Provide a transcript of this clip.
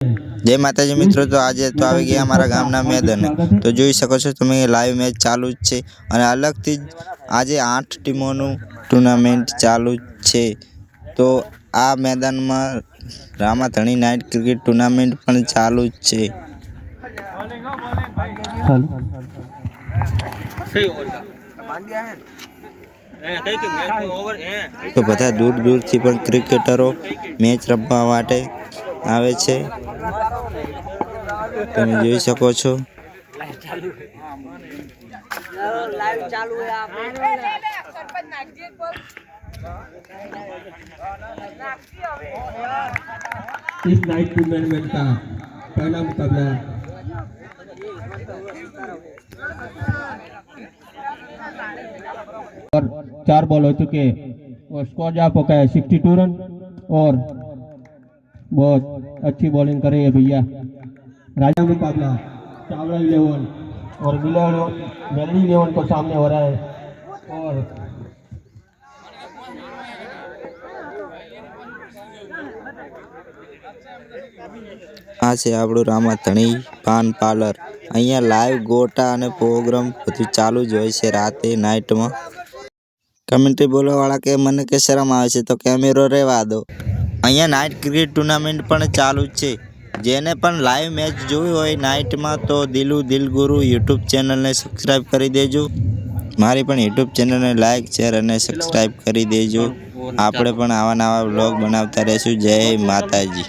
जय माताजी मित्रों। तो आज तो आ गया अमरा गामना मैदान। तो જોઈ શકો છો તમે લાઈવ મેચ ચાલુ જ છે અને અલગથી આજે 8 ટીમોનું ટુર્નામેન્ટ ચાલુ છે। તો આ મેદાનમાં રામાધણી નાઇટ ક્રિકેટ ટુર્નામેન્ટ પણ ચાલુ જ છે। તો બધા દૂર દૂરથી પણ ક્રિકેટરો મેચ રમવા માટે આવે છે। તમે જોઈ શકો છો। इस नाइट टूर्नामेंट का पहला मुकाबला और 4 बॉल हो चुके और स्कोर जा पका है 62 रन और बहुत अच्छी बॉलिंग करे है भैया। राजा मुकाबला चावड़ा 11 और मेलडी 11 को सामने हो रहा है और આ છે આપણું રામાધણી પાન પાર્લર। અહીંયા લાઈવ ગોટા અને પ્રોગ્રામ બધું ચાલુ જ હોય છે રાતે નાઇટમાં। કમેન્ટ્રી બોલવાવાળા કે મને કે શરમ આવે છે તો કેમેરો રહેવા દો। અહીંયા નાઇટ ક્રિકેટ ટુર્નામેન્ટ પણ ચાલુ જ છે। જેને પણ લાઈવ મેચ જોવી હોય નાઇટમાં તો દિલુ દિલગુરુ યુટ્યુબ ચેનલને સબસ્ક્રાઈબ કરી દેજો। મારી પણ યુટ્યુબ ચેનલને લાઈક શેર અને સબસ્ક્રાઈબ કરી દેજો। આપણે પણ આવા નવા વ્લોગ બનાવતા રહીશું। જય માતાજી।